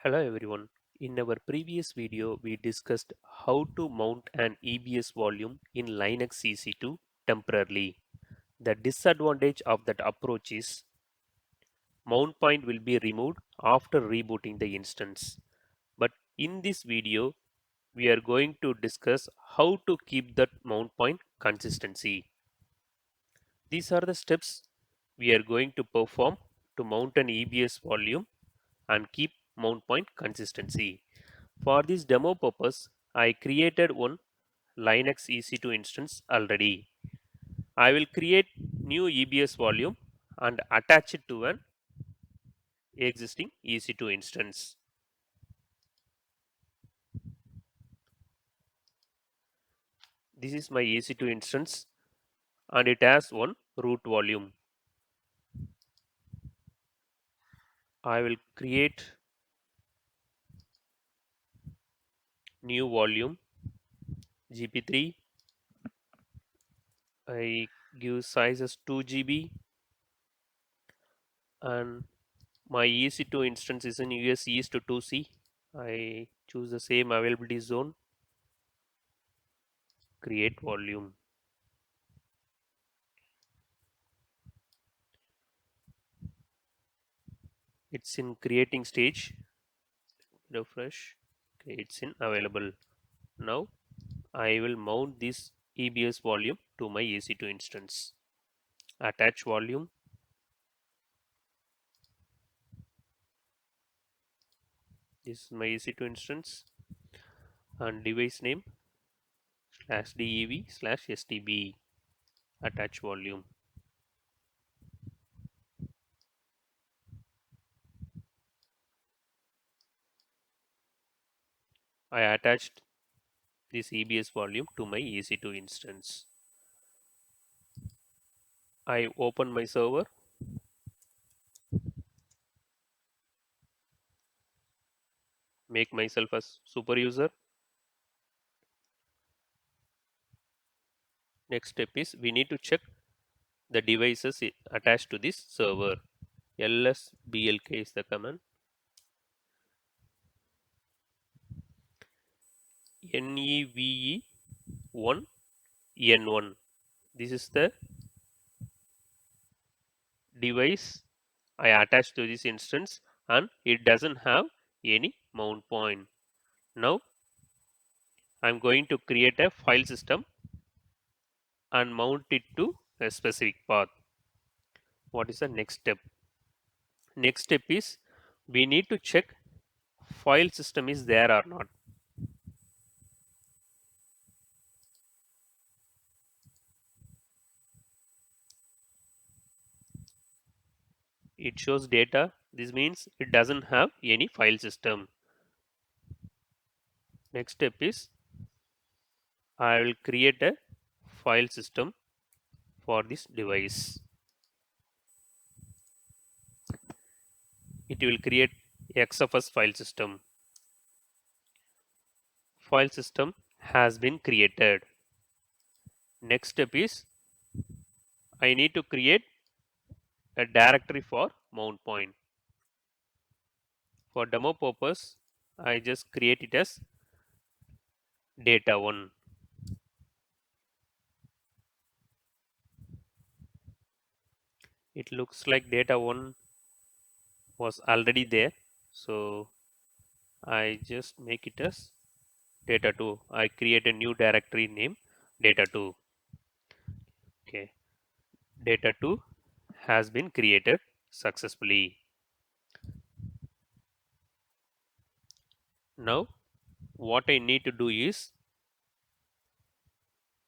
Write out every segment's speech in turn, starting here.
Hello everyone. In our previous video, we discussed how to mount an EBS volume in Linux EC2 temporarily. The disadvantage of that approach is mount point will be removed after rebooting the instance. But in this video, we are going to discuss how to keep that mount point consistency. These are the steps we are going to perform to mount an EBS volume and keep mount point consistency. For this demo purpose, I created one Linux EC2 instance already. I will create new EBS volume and attach it to an existing EC2 instance. This is my EC2 instance and it has one root volume. I will create new volume GP3. I give size as 2 GB and my EC2 instance is in US East to 2C. I choose the same availability zone, create volume. It's in creating stage. Refresh. Okay, it's in available. Now I will mount this EBS volume to my EC2 instance. Attach volume. This is my EC2 instance and device name /dev/stb. Attach volume. I attached this EBS volume to my EC2 instance. I open my server. Make myself as super user. Next step is we need to check the devices attached to this server. lsblk is the command. neve1 n1. This is the device I attached to this instance and it doesn't have any mount point. Now I'm going to create a file system and mount it to a specific path. What is the next step? Next step is we need to check file system is there or not. It shows data. This means it doesn't have any file system. Next step is I will create a file system for this device. It will create XFS file system. File system has been created. Next step is I need to create a directory for mount point. For demo purpose, I just create it as data1. It looks like data1 was already there, so I just make it as data2. I create a new directory name data2. Okay, data2 has been created successfully. Now what I need to do is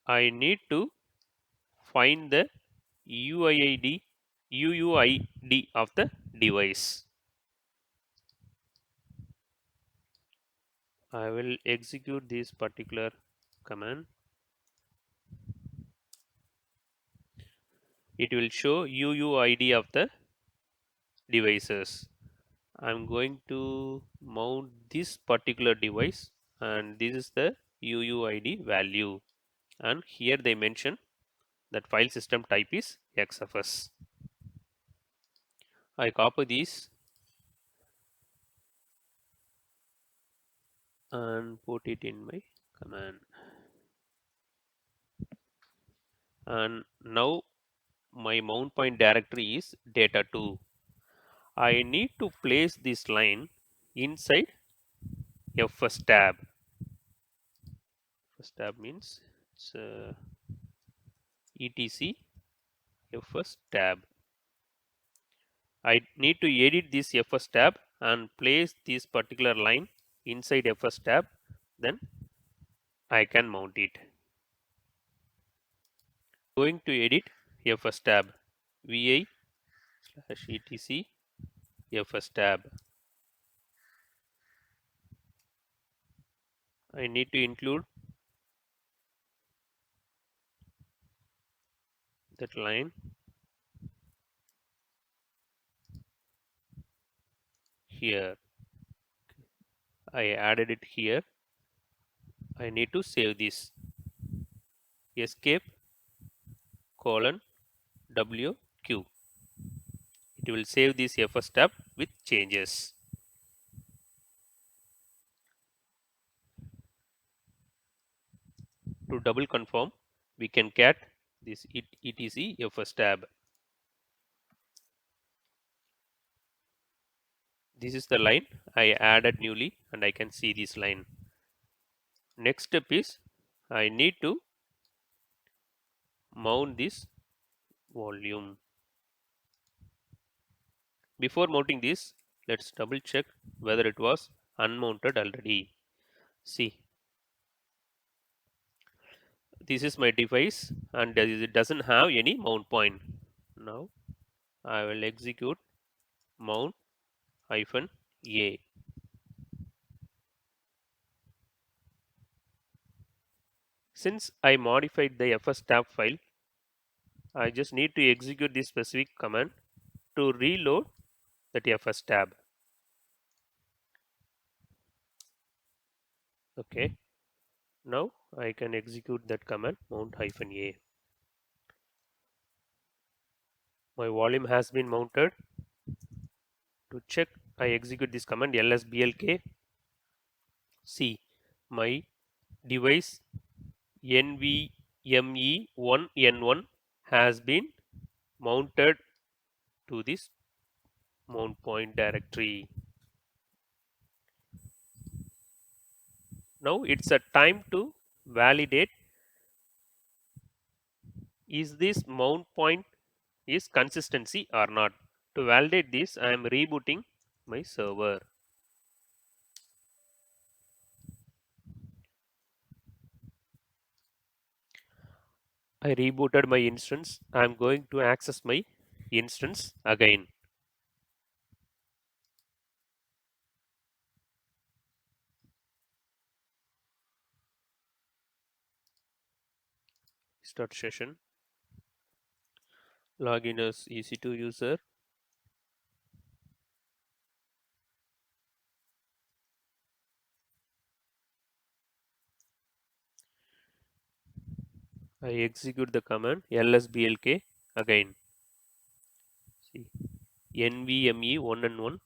I need to find the UUID of the device. I will execute this particular command. It will show UUID of the devices. I'm going to mount this particular device and this is the UUID value, and here they mention that file system type is XFS. I copy these and put it in my command. And now my mount point directory is data2. I need to place this line inside FSTAB. FSTAB means it's etc FSTAB. I need to edit this FSTAB and place this particular line inside FSTAB. Then I can mount it. Going to edit FSTAB. vi/etc FSTAB. I need to include that line here. I added it here. I need to save this. Escape colon WQ. It will save this FSTAB with changes. To double confirm, we can cat this etc FSTAB. This is the line I added newly and I can see this line. Next step is I need to mount this volume. Before mounting this, let's double check whether it was unmounted already. See, this is my device and it doesn't have any mount point. Now I will execute mount -a. Since I modified the FSTAB file, I just need to execute this specific command to reload that FSTAB. Okay, now I can execute that command mount -a. My volume has been mounted. To check, I execute this command lsblk. See, my device NVMe1N1 has been mounted to this mount point directory. Now it's a time to validate is this mount point is consistency or not. To validate this, I am rebooting my server. I rebooted my instance. I am going to access my instance again. Start session. Login as EC2 user. I execute the command lsblk again. See, NVMe1N1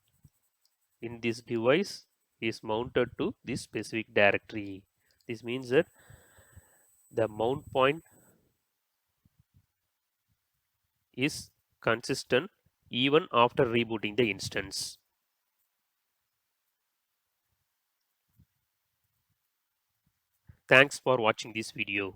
in this device is mounted to this specific directory. This means that the mount point is consistent even after rebooting the instance. Thanks for watching this video.